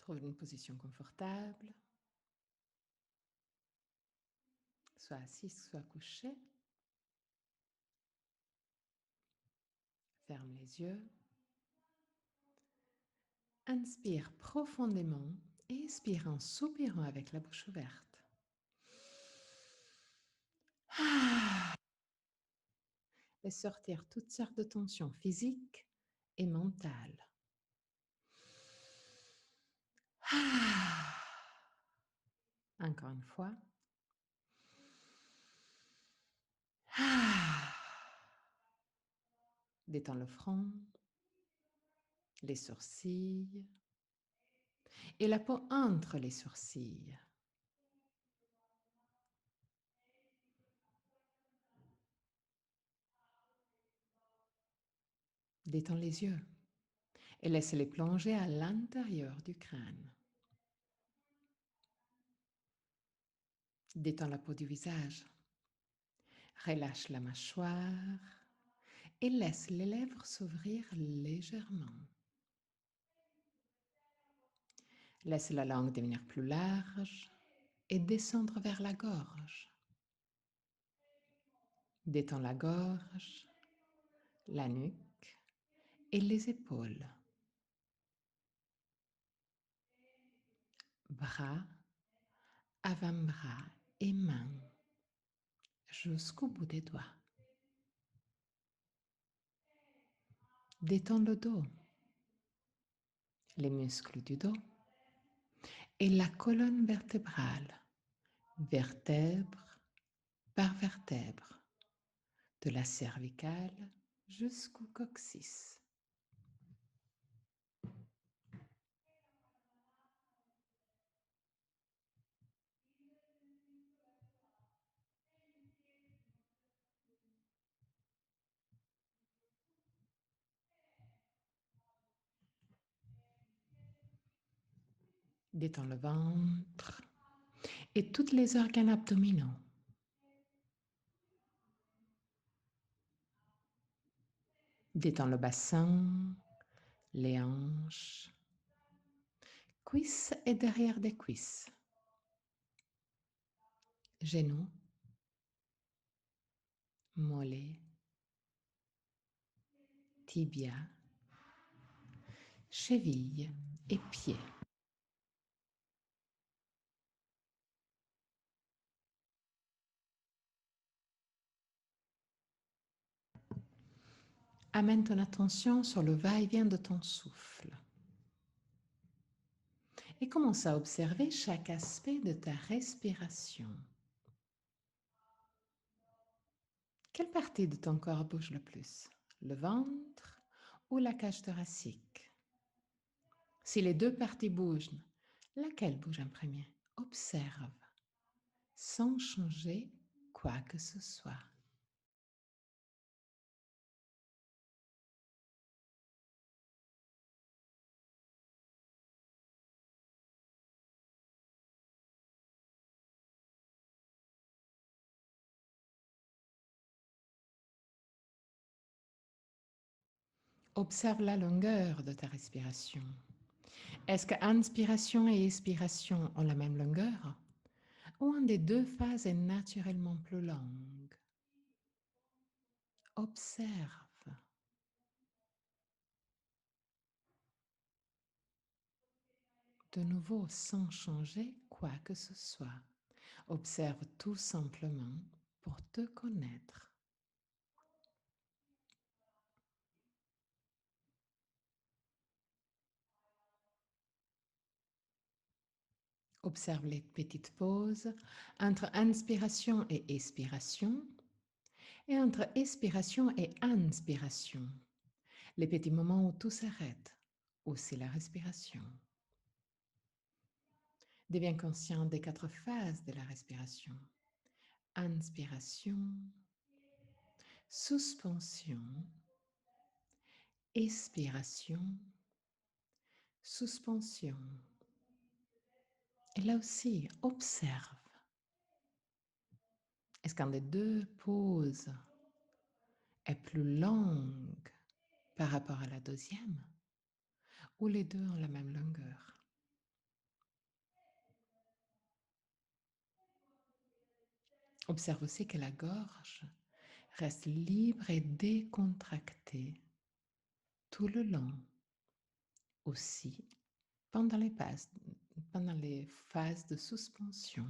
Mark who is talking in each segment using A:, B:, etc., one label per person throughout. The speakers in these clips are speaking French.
A: Trouve une position confortable, soit assis, soit couché. Ferme les yeux. Inspire profondément et expire en soupirant avec la bouche ouverte. Laisse sortir toutes sortes de tensions physiques et mentales. Encore une fois. Détends le front, les sourcils et la peau entre les sourcils. Détends les yeux et laisse-les plonger à l'intérieur du crâne. Détends la peau du visage. Relâche la mâchoire et laisse les lèvres s'ouvrir légèrement. Laisse la langue devenir plus large et descendre vers la gorge. Détends la gorge, la nuque et les épaules. Bras, avant-bras et mains jusqu'au bout des doigts. Détends le dos, les muscles du dos et la colonne vertébrale, vertèbre par vertèbre, de la cervicale jusqu'au coccyx. Détends le ventre et tous les organes abdominaux. Détends le bassin, les hanches, cuisses et derrière des cuisses, genoux, mollets, tibia, chevilles et pieds. Amène ton attention sur le va-et-vient de ton souffle et commence à observer chaque aspect de ta respiration. Quelle partie de ton corps bouge le plus? Le ventre ou la cage thoracique? Si les deux parties bougent, laquelle bouge en premier? Observe, sans changer quoi que ce soit. Observe la longueur de ta respiration. Est-ce que inspiration et expiration ont la même longueur? Ou une des deux phases est naturellement plus longue? Observe. De nouveau, sans changer quoi que ce soit. Observe tout simplement pour te connaître. Observe les petites pauses entre inspiration et expiration et entre expiration et inspiration. Les petits moments où tout s'arrête, où c'est la respiration. Deviens conscient des 4 phases de la respiration. Inspiration, suspension, expiration, suspension. Et là aussi, observe. Est-ce qu'un des deux pauses est plus longue par rapport à la deuxième ou les deux ont la même longueur? Observe aussi que la gorge reste libre et décontractée tout le long, aussi pendant les phases de suspension.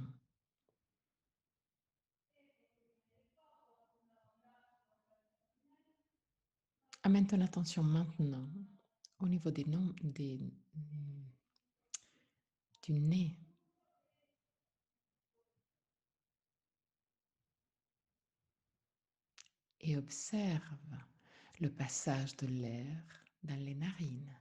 A: Amène ton attention maintenant au niveau du nez. Et observe le passage de l'air dans les narines.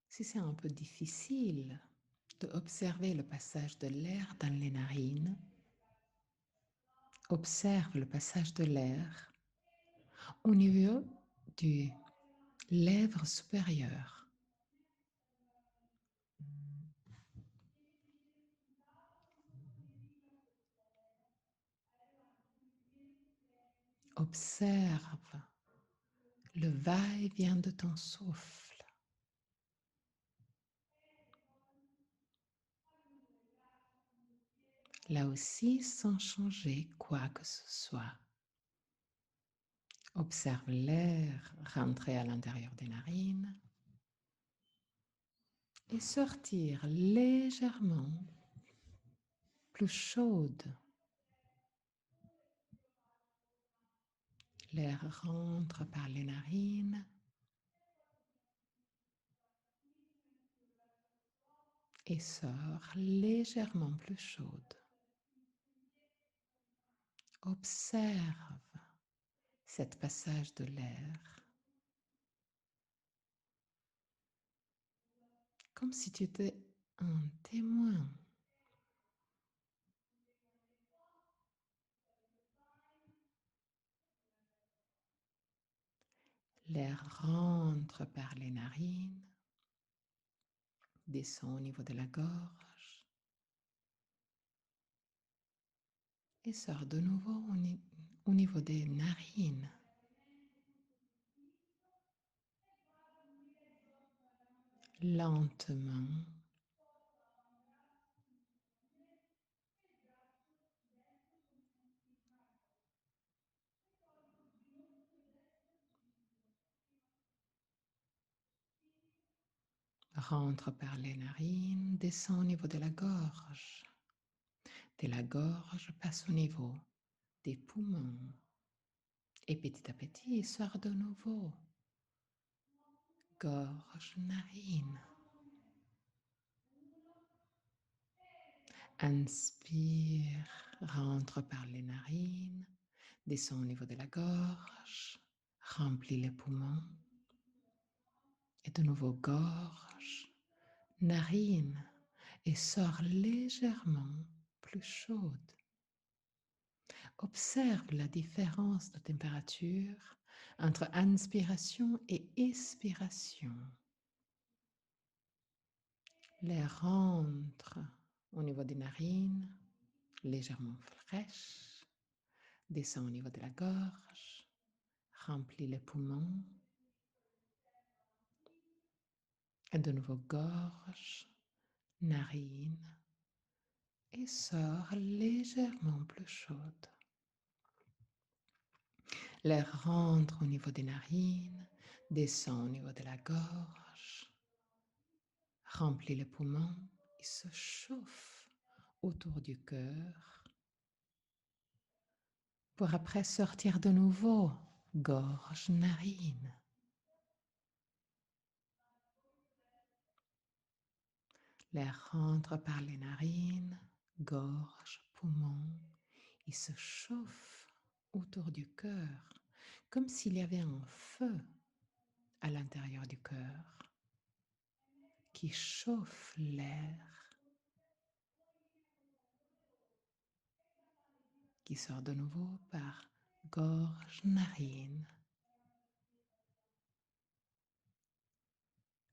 A: Si c'est un peu difficile d'observer le passage de l'air dans les narines, observe le passage de l'air au niveau du lèvre supérieure. Observe le va-et-vient de ton souffle. Là aussi, sans changer quoi que ce soit. Observe l'air rentrer à l'intérieur des narines et sortir légèrement plus chaude. L'air rentre par les narines et sort légèrement plus chaude. Observe cet passage de l'air comme si tu étais un témoin. L'air rentre par les narines, descend au niveau de la gorge et sort de nouveau au niveau des narines. Lentement, rentre par les narines, descend au niveau de la gorge. De la gorge, passe au niveau des poumons. Et petit à petit, sort de nouveau. Gorge, narine. Inspire, rentre par les narines, descend au niveau de la gorge, remplit les poumons. Et de nouveau gorge, narine, et sort légèrement plus chaude. Observe la différence de température entre inspiration et expiration. L'air rentre au niveau des narines, légèrement fraîche, descend au niveau de la gorge, remplit les poumons. Et de nouveau gorge, narine, et sort légèrement plus chaude. L'air rentre au niveau des narines, descend au niveau de la gorge, remplit les poumons et se chauffe autour du cœur pour après sortir de nouveau, gorge, narine. L'air rentre par les narines, gorge, poumons, et se chauffe autour du cœur, comme s'il y avait un feu à l'intérieur du cœur qui chauffe l'air, qui sort de nouveau par gorge, narine.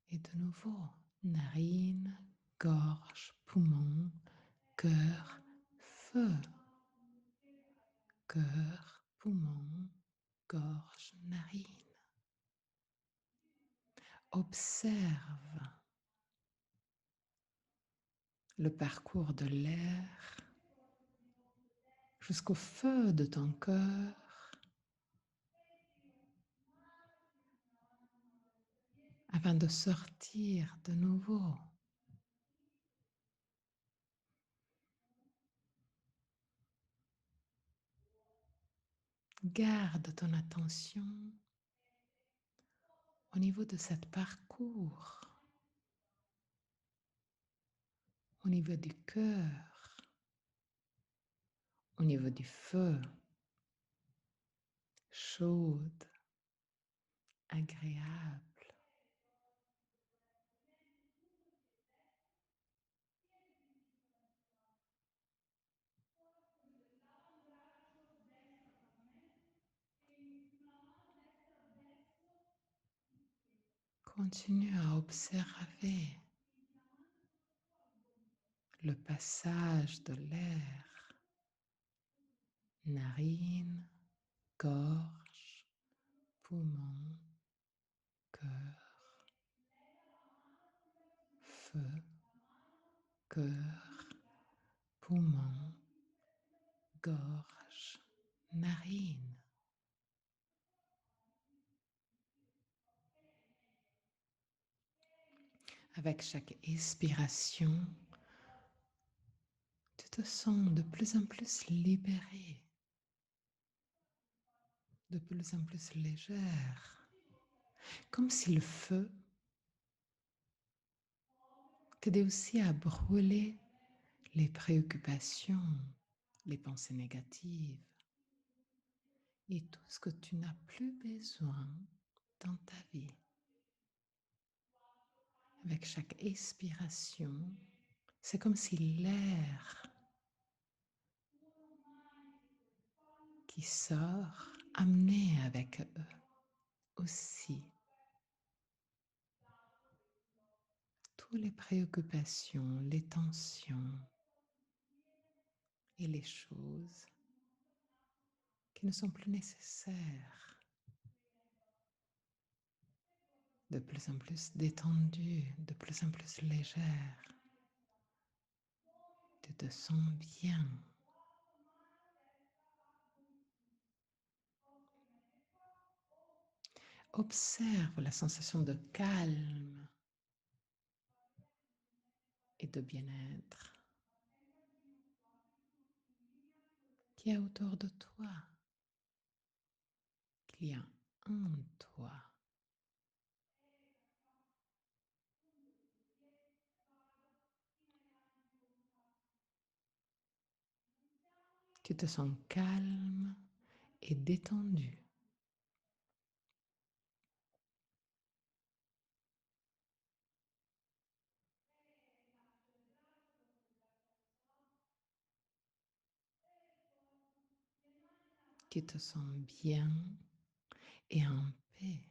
A: Et de nouveau, narine, gorge, poumon, cœur, feu. Cœur, poumon, gorge, narine. Observe le parcours de l'air jusqu'au feu de ton cœur, afin de sortir de nouveau. Garde ton attention au niveau de ce parcours, au niveau du cœur, au niveau du feu, chaude, agréable. Continue à observer le passage de l'air, narine, gorge, poumon, cœur, feu, cœur, poumon, gorge, narine. Avec chaque expiration, tu te sens de plus en plus libéré, de plus en plus légère, comme si le feu t'aidait aussi à brûler les préoccupations, les pensées négatives et tout ce que tu n'as plus besoin dans ta vie. Avec chaque expiration, c'est comme si l'air qui sort amenait avec eux aussi toutes les préoccupations, les tensions et les choses qui ne sont plus nécessaires. De plus en plus détendue, de plus en plus légère. Tu te sens bien. Observe la sensation de calme et de bien-être qui est autour de toi, qu'il y a en toi. Tu te sens calme et détendu. Tu te sens bien et en paix.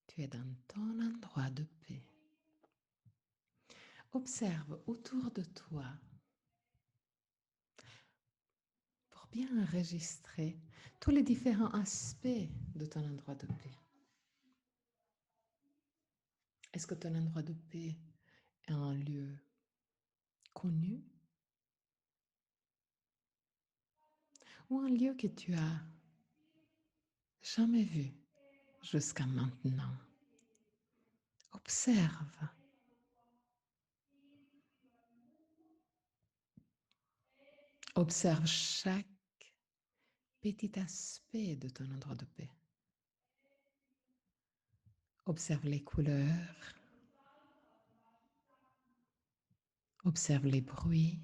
A: Tu es dans ton endroit de paix. Observe autour de toi pour bien enregistrer tous les différents aspects de ton endroit de paix. Est-ce que ton endroit de paix est un lieu connu ou un lieu que tu as jamais vu jusqu'à maintenant? Observe. Observe chaque petit aspect de ton endroit de paix. Observe les couleurs. Observe les bruits.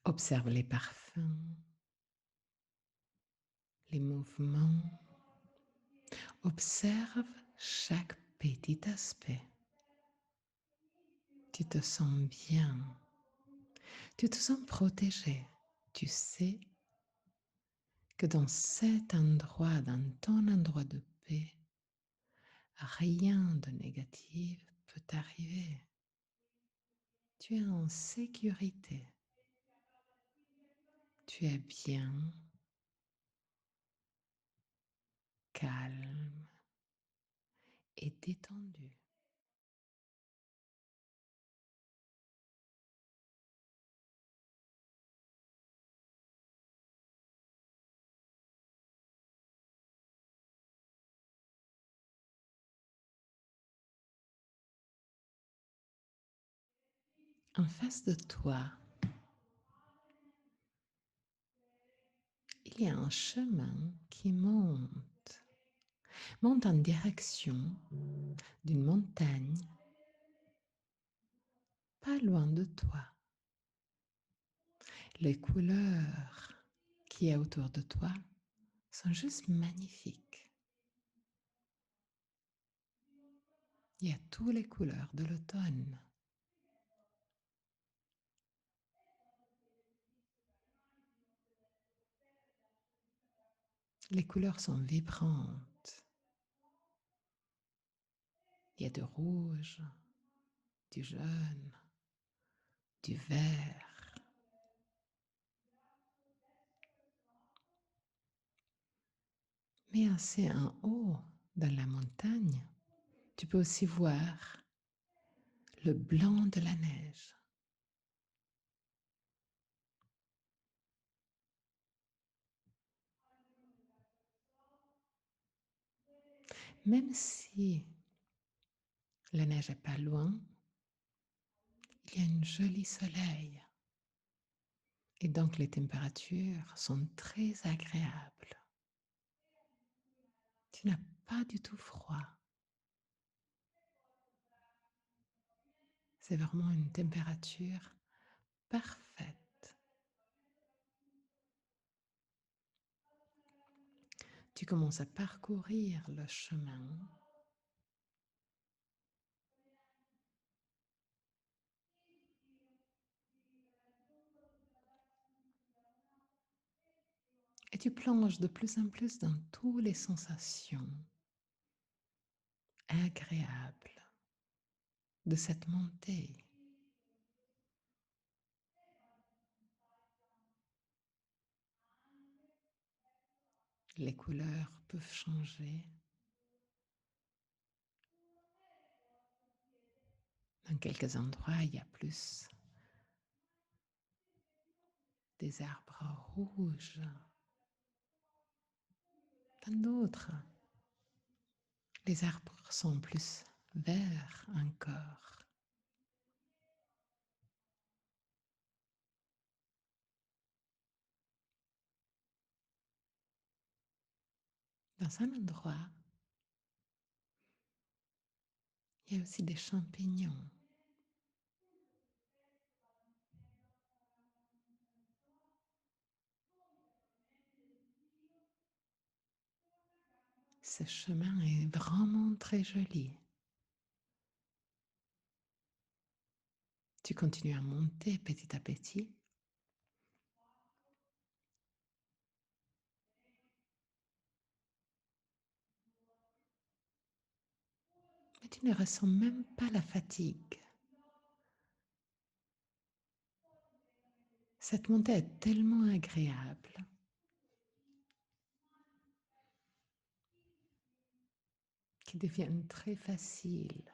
A: Observe les parfums. Les mouvements. Observe chaque petit aspect. Tu te sens bien. Tu te sens protégé. Tu sais que dans cet endroit, dans ton endroit de paix, rien de négatif peut t'arriver. Tu es en sécurité. Tu es bien, calme et détendu. En face de toi, il y a un chemin qui monte en direction d'une montagne pas loin de toi. Les couleurs qui y a autour de toi sont juste magnifiques. Il y a toutes les couleurs de l'automne. Les couleurs sont vibrantes. Il y a du rouge, du jaune, du vert. Mais assez en haut, dans la montagne, tu peux aussi voir le blanc de la neige. Même si la neige n'est pas loin, il y a un joli soleil. Et donc les températures sont très agréables. Tu n'as pas du tout froid. C'est vraiment une température parfaite. Tu commences à parcourir le chemin. Et tu plonges de plus en plus dans toutes les sensations agréables de cette montée. Les couleurs peuvent changer. Dans quelques endroits, il y a plus des arbres rouges. Dans d'autres, les arbres sont plus verts encore. Dans un endroit, il y a aussi des champignons. Ce chemin est vraiment très joli. Tu continues à monter petit à petit. Mais tu ne ressens même pas la fatigue. Cette montée est tellement agréable. Qui devient très facile.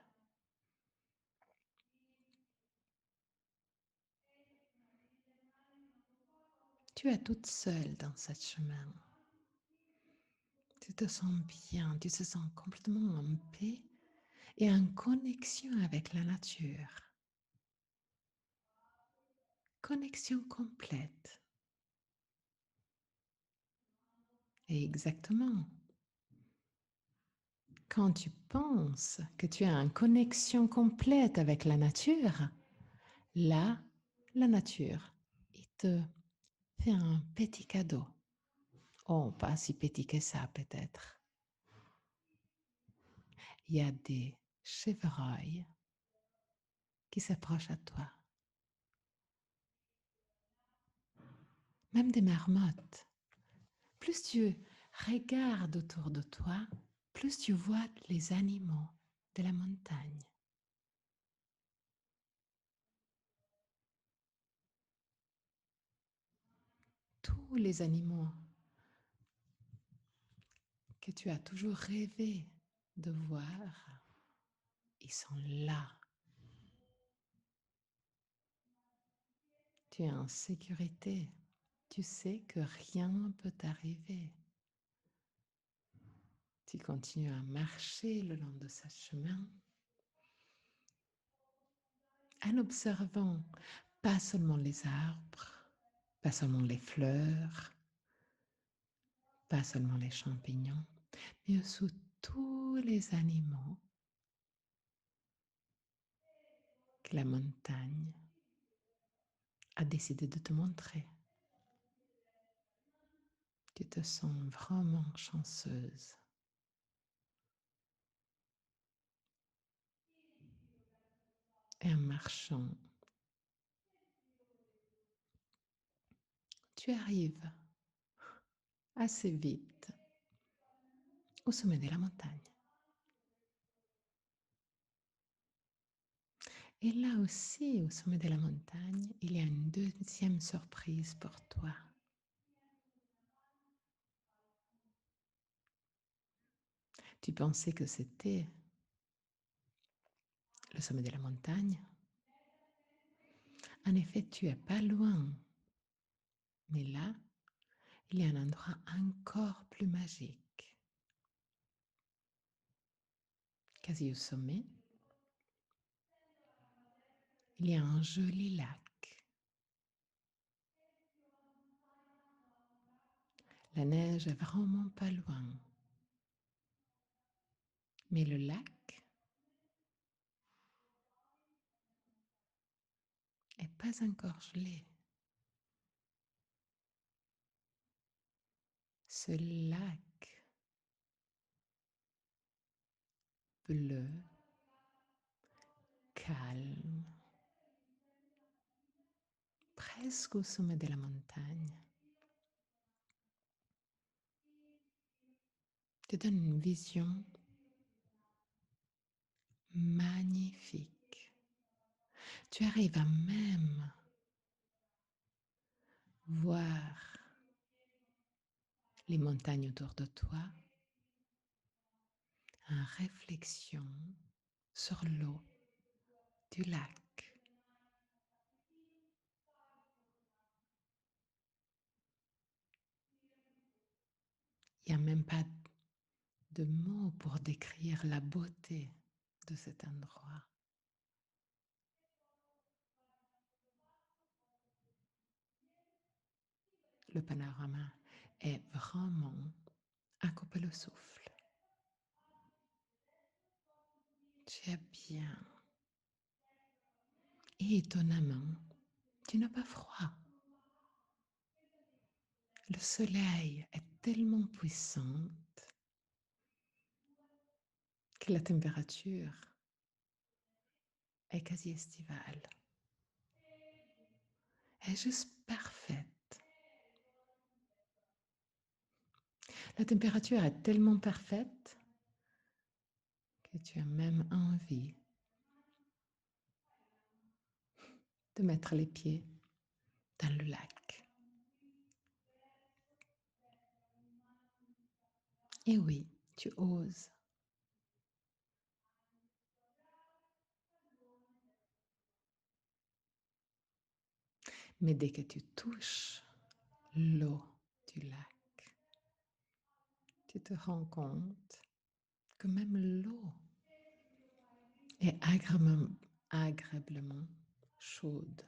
A: Tu es toute seule dans ce chemin. Tu te sens bien, tu te sens complètement en paix et en connexion avec la nature. Connexion complète. Et exactement. Quand tu penses que tu es en connexion complète avec la nature, là, la nature, il te fait un petit cadeau. Oh, pas si petit que ça peut-être. Il y a des chevreuils qui s'approchent à toi. Même des marmottes. Plus tu regardes autour de toi, plus tu vois les animaux de la montagne. Tous les animaux que tu as toujours rêvé de voir, ils sont là. Tu es en sécurité. Tu sais que rien ne peut t'arriver. Tu continues à marcher le long de ce chemin en observant pas seulement les arbres, pas seulement les fleurs, pas seulement les champignons, mais aussi tous les animaux que la montagne a décidé de te montrer. Tu te sens vraiment chanceuse. Et en marchant, tu arrives assez vite au sommet de la montagne. Et là aussi, au sommet de la montagne, il y a une deuxième surprise pour toi. Tu pensais que c'était le sommet de la montagne. En effet, tu es pas loin. Mais là, il y a un endroit encore plus magique. Quasi au sommet, il y a un joli lac. La neige est vraiment pas loin. Mais le lac est pas encore gelé. Ce lac bleu, calme, presque au sommet de la montagne, te donne une vision magnifique. Tu arrives à même voir les montagnes autour de toi en réflexion sur l'eau du lac. Il n'y a même pas de mots pour décrire la beauté de cet endroit. Le panorama est vraiment à couper le souffle. Tu es bien. Et étonnamment, tu n'as pas froid. Le soleil est tellement puissant que la température est quasi estivale. Elle est juste parfaite. La température est tellement parfaite que tu as même envie de mettre les pieds dans le lac. Et oui, tu oses. Mais dès que tu touches l'eau du lac, tu te rends compte que même l'eau est agréablement chaude.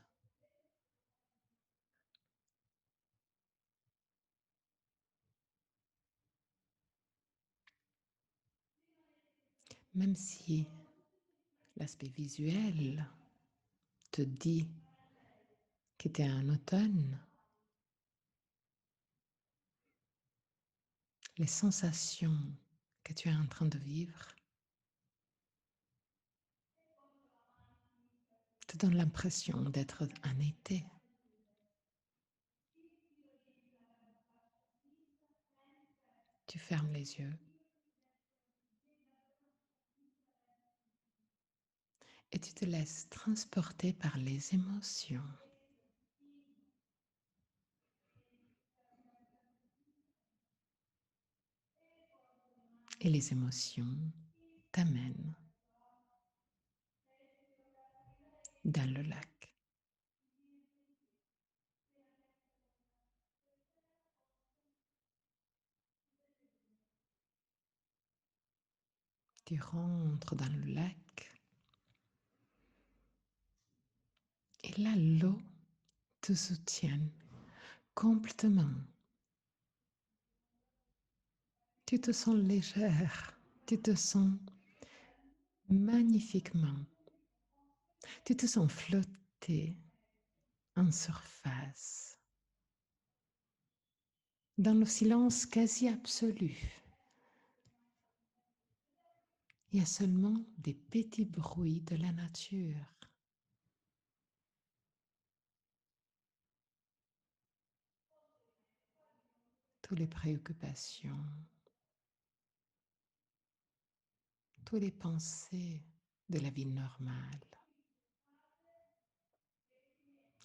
A: Même si l'aspect visuel te dit que tu es en automne, les sensations que tu es en train de vivre te donnent l'impression d'être en été. Tu fermes les yeux et tu te laisses transporter par les émotions. Et les émotions t'amènent dans le lac. Tu rentres dans le lac là, l'eau te soutient complètement. Tu te sens légère, tu te sens magnifiquement. Tu te sens flotter en surface, dans le silence quasi absolu. Il y a seulement des petits bruits de la nature. Toutes les préoccupations, toutes les pensées de la vie normale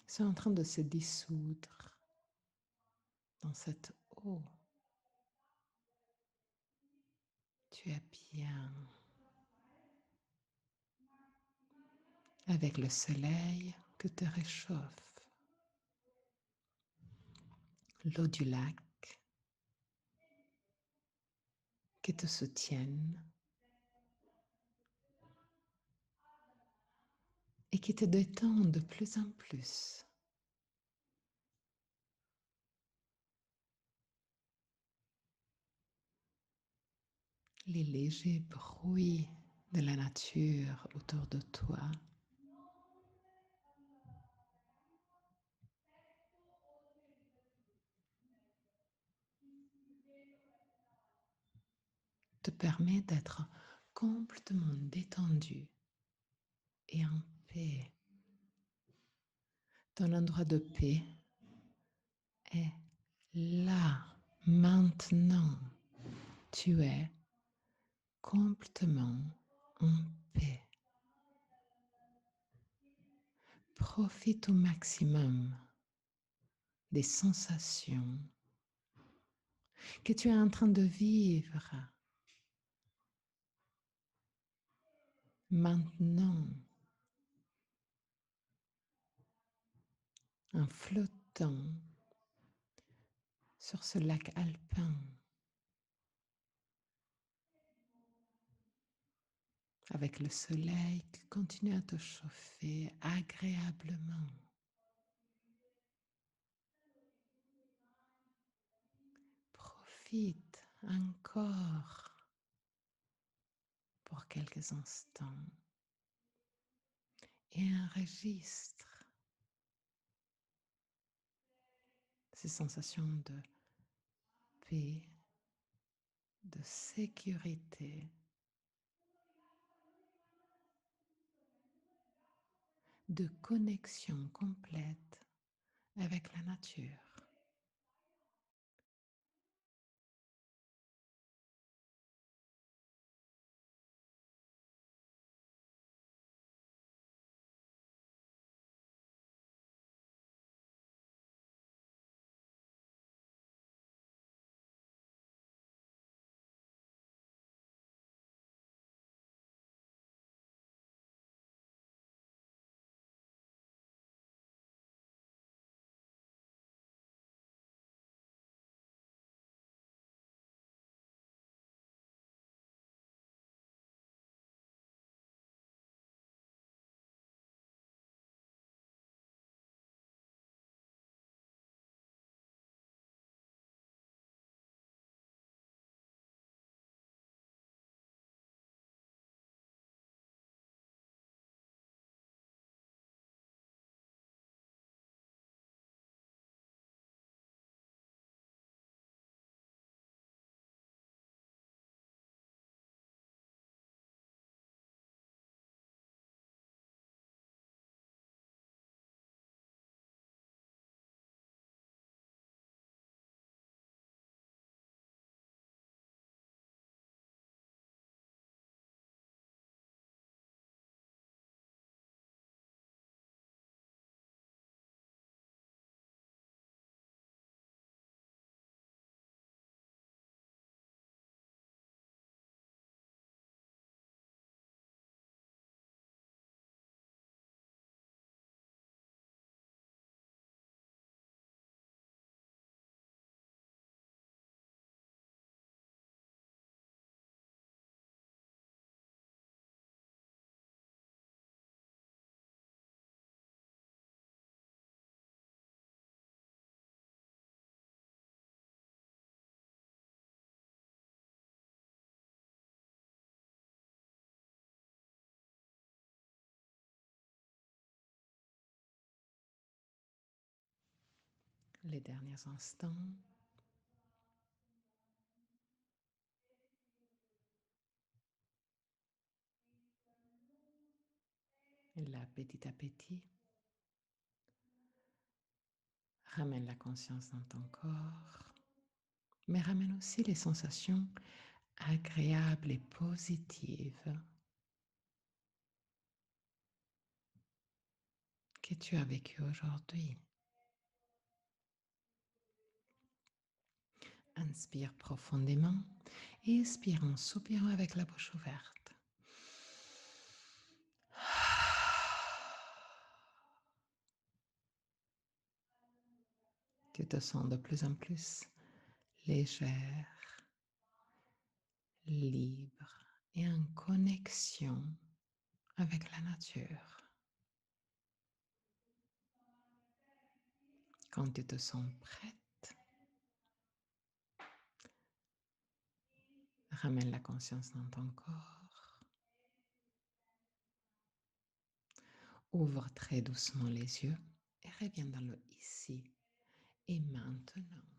A: sont en train de se dissoudre dans cette eau. Tu es bien avec le soleil que te réchauffe, l'eau du lac qui te soutiennent et qui te détend de plus en plus. Les légers bruits de la nature autour de toi te permettent d'être complètement détendu et en paix. Ton endroit de paix est là, maintenant. Tu es complètement en paix. Profite au maximum des sensations que tu es en train de vivre maintenant, en flottant sur ce lac alpin, avec le soleil qui continue à te chauffer agréablement. Profite encore pour quelques instants et enregistre ces sensations de paix, de sécurité, de connexion complète avec la nature. les derniers instants. Et là, petit à petit, ramène la conscience dans ton corps, mais ramène aussi les sensations agréables et positives que tu as vécues aujourd'hui. Inspire profondément et expire en soupirant avec la bouche ouverte. Tu te sens de plus en plus légère, libre et en connexion avec la nature. Quand tu te sens prête, ramène la conscience dans ton corps. Ouvre très doucement les yeux et reviens dans le ici et maintenant.